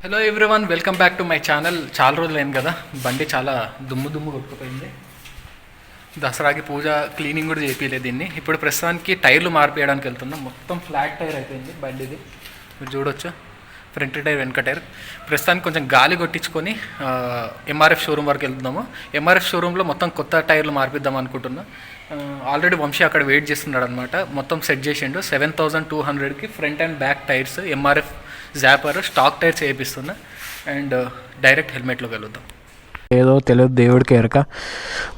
Hello everyone, welcome back to my channel. చాలా రోజులైంది కదా, బండి చాలా దుమ్ము కొట్టుకుపోయింది. దసరాకి పూజ క్లీనింగ్ కూడా చేయించలేదు దీన్ని. ఇప్పుడు ప్రస్తుతానికి టైర్లు మార్పియడానికి వెళ్తున్నాం. మొత్తం ఫ్లాట్ టైర్ అయిపోయింది బండిది, మీరు చూడొచ్చు. ఫ్రంట్ టైర్, వెనక టైర్. ప్రస్తుతానికి కొంచెం గాలి కొట్టించుకొని ఎంఆర్ఎఫ్ షోరూమ్ వరకు వెళ్తున్నాము. ఎంఆర్ఎఫ్ షోరూంలో మొత్తం కొత్త టైర్లు మార్పిద్దాం అనుకుంటున్నా. ఆల్రెడీ వంశీ అక్కడ వెయిట్ చేస్తున్నాడు అనమాట. మొత్తం సెట్ చేసిండు. 7200కి front and back tyres MRF Zapper stock tyres వేపిస్తున్నా. అండ్ డైరెక్ట్ హెల్మెట్లోకి వెళ్దాం. ఏదో తెలియదు, దేవుడికి ఎరక.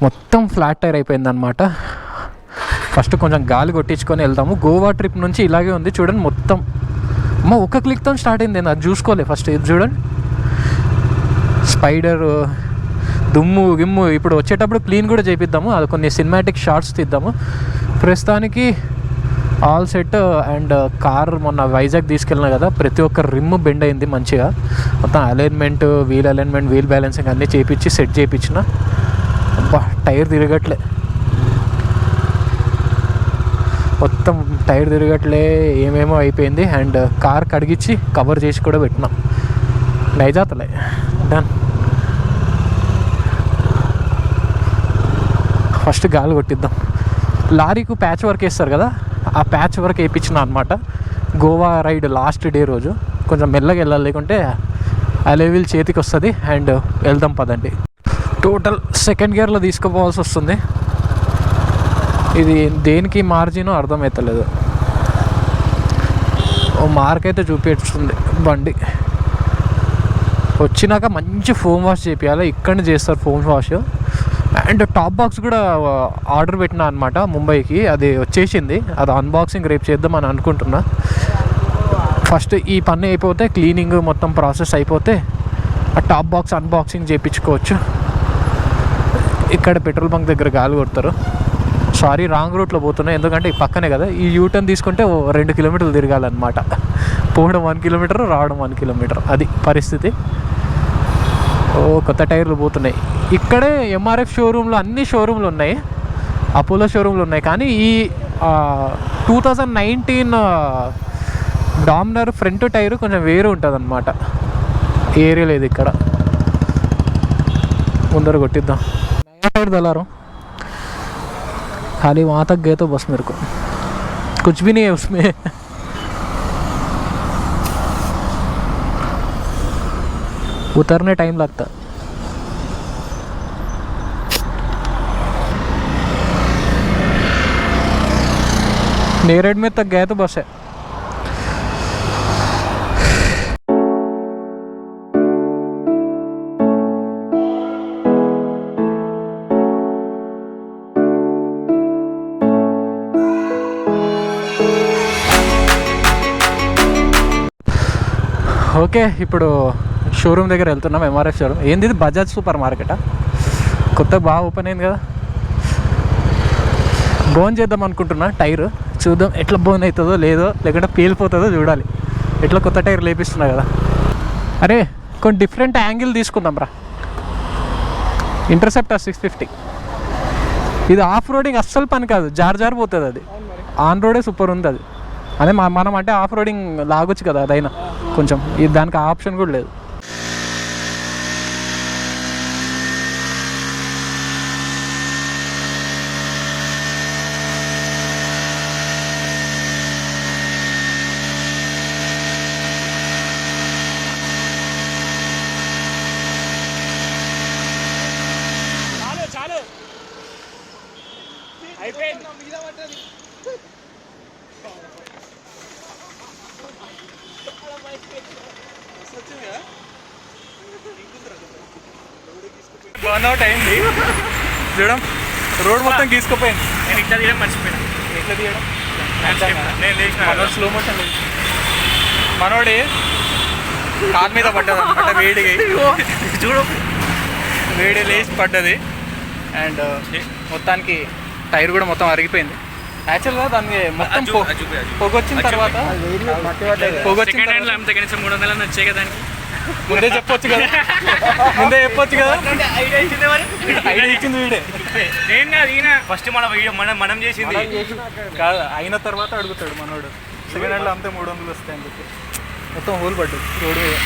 మొత్తం ఫ్లాట్ టైర్ అయిపోయింది అనమాట. ఫస్ట్ కొంచెం గాలి కొట్టించుకొని వెళ్తాము. గోవా ట్రిప్ నుంచి ఇలాగే ఉంది చూడండి. మొత్తం ఒక్క క్లిక్తో స్టార్ట్ అయింది, అది చూసుకోలే. ఫస్ట్ ఇది చూడండి, స్పైడర్ దుమ్ము గిమ్ము. ఇప్పుడు వచ్చేటప్పుడు క్లీన్ కూడా చేపిద్దాము, అది కొన్ని సినిమాటిక్ షార్ట్స్ తీద్దాము. ప్రస్తుతానికి ఆల్ సెట్. అండ్ కార్ మొన్న వైజాగ్ తీసుకెళ్ళినా కదా, ప్రతి ఒక్క రిమ్ బెండ్ అయింది మంచిగా. మొత్తం alignment, wheel alignment, wheel balancing అన్నీ చేయించి సెట్ చేయించిన. అబ్బా, టైర్ తిరగట్లే, మొత్తం టైర్ తిరగట్లే, ఏమేమో అయిపోయింది. అండ్ కార్ కడిగించి కవర్ చేసి కూడా పెట్టినా. నైజాతలే డన్. ఫస్ట్ గాలి కొట్టిద్దాం. లారీకు ప్యాచ్ వర్క్ వేస్తారు కదా, ఆ ప్యాచ్ వర్క్ వేయించిన అనమాట. గోవా రైడ్ లాస్ట్ డే రోజు కొంచెం మెల్లగా వెళ్ళాలి, లేకుంటే అలెవిల్ చేతికి వస్తుంది. అండ్ వెళ్దాం పదండి. టోటల్ సెకండ్ గేర్లో తీసుకుపోవాల్సి వస్తుంది. ఇది దేనికి మార్జినో అర్థమవుతలేదు. ఓ మార్క్ అయితే చూపించుతుంది బండి. వచ్చినాక మంచి ఫోమ్ వాష్ చేయాలి, ఇక్కడనే చేస్తారు foam wash. And top box కూడా ఆర్డర్ పెట్టినా అనమాట ముంబైకి, అది వచ్చేసింది. అది అన్బాక్సింగ్ రేపు చేద్దామని అనుకుంటున్నా. ఫస్ట్ ఈ పని అయిపోతే, క్లీనింగ్ మొత్తం ప్రాసెస్ అయిపోతే ఆ టాప్ బాక్స్ అన్బాక్సింగ్ చేయించుకోవచ్చు. ఇక్కడ పెట్రోల్ బంక్ దగ్గర గాలి కొడతారు. సారీ, రాంగ్ రూట్లో పోతున్నాయి, ఎందుకంటే ఈ పక్కనే కదా. ఈ యూటర్న్ తీసుకుంటే 2 కిలోమీటర్లు తిరగాలన్నమాట. పోవడం 1 కిలోమీటర్, రావడం 1 కిలోమీటర్, అది పరిస్థితి. కొత్త టైర్లు పోతున్నాయి. ఇక్కడే ఎంఆర్ఎఫ్ షోరూంలో అన్ని షోరూంలు ఉన్నాయి, అపోలో షోరూంలు ఉన్నాయి. కానీ ఈ 2019 డామినర్ ఫ్రంట్ టైరు కొంచెం వేరే ఉంటుంది అన్నమాట. ఏరియా లేదు ఇక్కడ. ముందర కొట్టిద్దాం. టైర్ దలారం खाली वहाँ तक गए तो बस मेरे को कुछ भी नहीं है उसमें. उतरने टाइम लगता. नेरेड में तक गए तो बस है. ఓకే, ఇప్పుడు షోరూమ్ దగ్గర వెళ్తున్నాం. MRF showroom. ఏంది ఇది, బజాజ్ సూపర్ మార్కెటా? కొత్త బాగా ఓపెన్ అయింది కదా. బోన్ చేద్దాం అనుకుంటున్నా టైర్. చూద్దాం ఎట్లా బోన్ అవుతుందో లేదో, లేకుంటే పేలిపోతుందో చూడాలి. ఎట్లా కొత్త టైర్ లేపిస్తున్నా కదా. అరే, కొన్ని డిఫరెంట్ యాంగిల్ తీసుకుందాం రా. ఇంటర్సెప్టర్ 650. ఇది ఆఫ్ రోడింగ్ అస్సలు పని కాదు, జారిపోతుంది అది. ఆన్ రోడే సూపర్ ఉంది అది. అదే మనం అంటే ఆఫ్ రోడింగ్ లాగొచ్చు కదా, అదైనా కొంచెం. ఇది దానికి ఆప్షన్ కూడా లేదు. బర్న్అవుట్ అయింది చూడం, రోడ్ మొత్తం గీసుకుపోయింది. నేను ఇట్లా తీయడం మర్చిపోయాను. ఎట్లా తీయడం నేను లేచిన మనోడు స్లో మోషన్ లేదు. మనోడే కార్ మీద పడ్డది అనమాట, వేడిగా చూడు, వేడి లేచి పడ్డది. అండ్ మొత్తానికి టైర్ కూడా మొత్తం అరిగిపోయింది. యాక్చువల్గా దానికి మొత్తం పొగొచ్చిన తర్వాత వచ్చాయి కదా, ముందే చెప్పొచ్చు కదా, ఐడియా ఇచ్చింది వీడే. నేను కాదు, ఈయన ఫస్ట్ మనం చేసింది కాదు. అయిన తర్వాత అడుగుతాడు మనోడు. సెకండ్ హ్యాండ్లో అంతే 300 వస్తాయని చెప్పి మొత్తం హోల్ పడ్డది రోడ్డు మీద.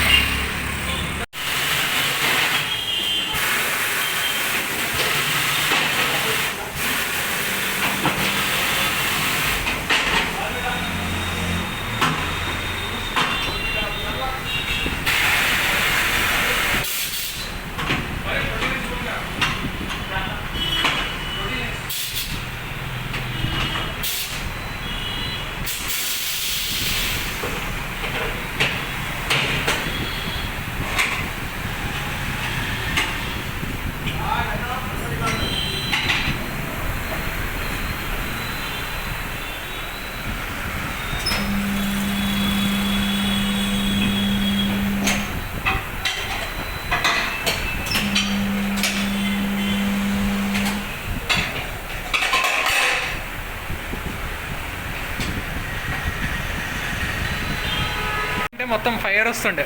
మొత్తం ఫైర్ వస్తుండే,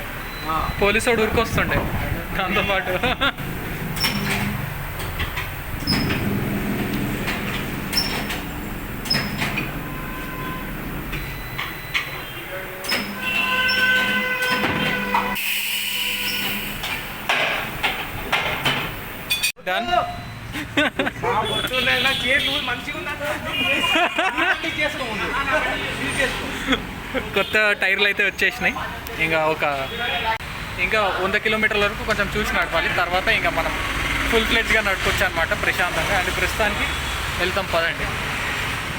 పోలీసు వాడు ఉరికొస్తుండే దాంతోపాటు. కొత్త టైర్లు అయితే వచ్చేసినాయి. ఇంకా 100 కిలోమీటర్ల వరకు కొంచెం చూసి నడపాలి, తర్వాత ఇంకా మనం ఫుల్ ఫ్లెడ్జ్గా నడుపుకోవచ్చు అనమాట ప్రశాంతంగా. అండ్ ప్రస్తుతానికి వెళ్తాం పదండి.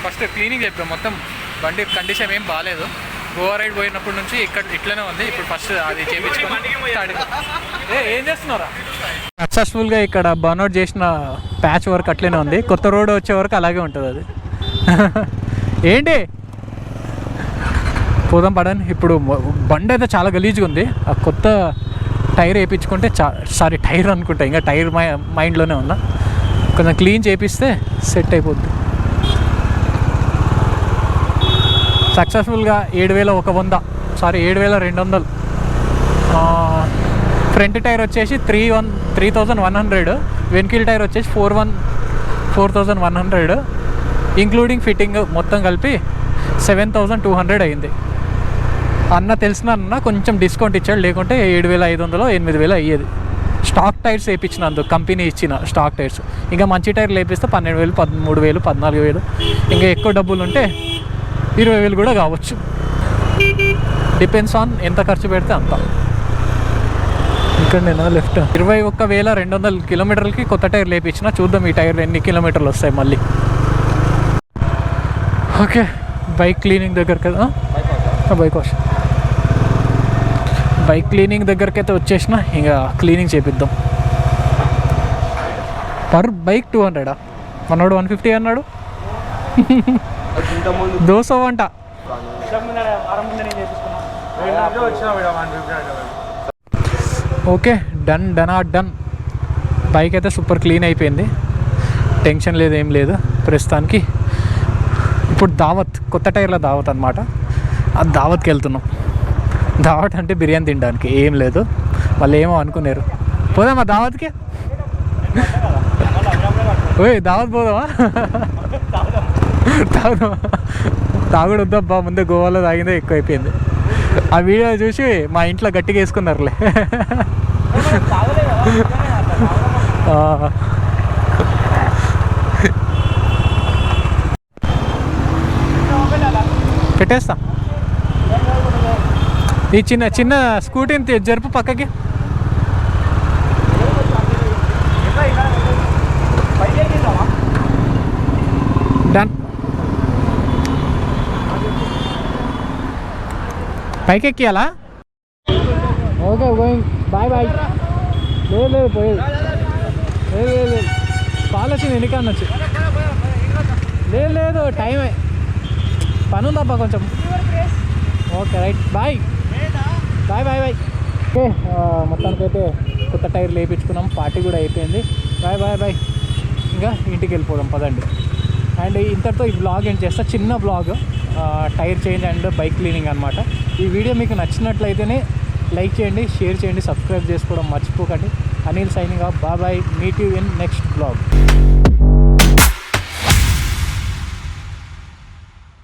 ఫస్ట్ క్లీనింగ్ చెప్పాం, మొత్తం బండి కండిషన్ ఏం బాగాలేదు. గోవా రైడ్ పోయినప్పటి నుంచి ఇక్కడ ఇట్లనే ఉంది. ఇప్పుడు ఫస్ట్ అది చేయించుకొని ఏం చేస్తున్నారా. సక్సెస్ఫుల్గా ఇక్కడ బర్న్అవుట్ చేసిన ప్యాచ్ వర్క్ అట్లనే ఉంది. కొత్త రోడ్ వచ్చే వరకు అలాగే ఉంటుంది అది. ఏంటి పోదాం పడని. ఇప్పుడు బండి అయితే చాలా గలీజ్గా ఉంది. ఆ కొత్త టైర్ వేయించుకుంటే టైర్ అనుకుంటా, ఇంకా టైర్ మైండ్లోనే ఉన్నా. కొంచెం క్లీన్ చేపిస్తే సెట్ అయిపోద్ది. సక్సెస్ఫుల్గా 7,200 ఫ్రంట్ టైర్ వచ్చేసి 3,100, వెన్కిల్ టైర్ వచ్చేసి 4,100 ఇంక్లూడింగ్ ఫిట్టింగ్ మొత్తం కలిపి 7,200 అయింది. అన్న తెలిసిన అన్న కొంచెం డిస్కౌంట్ ఇచ్చాడు, లేకుంటే 7,500 8,000 అయ్యేది. స్టాక్ టైర్స్ వేయించినందుకు కంపెనీ ఇచ్చిన స్టాక్ టైర్స్. ఇంకా మంచి టైర్లు వేపిస్తే 12,000 13,000 14,000, ఇంకా ఎక్కువ డబ్బులు ఉంటే 20,000 కూడా కావచ్చు. డిపెండ్స్ ఆన్ ఎంత ఖర్చు పెడితే అంత. ఇక్కడ నేను లెఫ్ట్ 21,200 కిలోమీటర్లకి కొత్త టైర్ లేపించిన. చూద్దాం ఈ టైర్ ఎన్ని కిలోమీటర్లు వస్తాయి మళ్ళీ. ఓకే, బైక్ క్లీనింగ్ దగ్గర కదా, బైక్ క్లీనింగ్ దగ్గరికి అయితే వచ్చేసిన. ఇంకా క్లీనింగ్ చేపిద్దాం. పర్ బైక్ 200, మనోడు 150 అన్నాడు. 200 అంట. Okay, done. బైక్ అయితే సూపర్ క్లీన్ అయిపోయింది, టెన్షన్ లేదు, ఏం లేదు ప్రస్తుతానికి. ఇప్పుడు దావత్, కొత్త టైర్ల దావత్ అనమాట. ఆ దావత్కి వెళ్తున్నాం. దావత్ అంటే బిర్యానీ తినడానికి, ఏం లేదు. వాళ్ళు ఏమో అనుకున్నారు. పోదామా దావత్కి? ఓయ్ దావత్ పోదామా? తాగుడు వద్దబ్బా, ముందే గోవాలో తాగిందే ఎక్కువ అయిపోయింది. ఆ వీడియో చూసి మా ఇంట్లో గట్టిగా వేసుకున్నారులే. పెట్టేస్తా. ఈ చిన్న స్కూటీని జరుపు పక్కకి. డన్. పైకి ఎక్కియాలా? Okay going. బాయ్. లేదు పోయి లేదు కాల్ వచ్చింది, ఎన్నికన్నా వచ్చి. లేదు టైమే, పని ఉందబ్బా కొంచెం. Okay right, bye. ఓకే, మొత్తానికైతే కొత్త టైర్ వేయించుకున్నాం. పార్టీ కూడా అయిపోయింది. బాయ్. ఇంకా ఇంటికి వెళ్ళిపోదాం పదండి. అండ్ ఇంతటితో ఈ బ్లాగ్ ఏం చేస్తా, చిన్న vlog, tyre change and bike cleaning అనమాట. ఈ వీడియో మీకు నచ్చినట్లయితేనే లైక్ చేయండి, షేర్ చేయండి, సబ్స్క్రైబ్ చేసుకోవడం మర్చిపోకండి. Anil signing off. Bye. Meet you in next blog.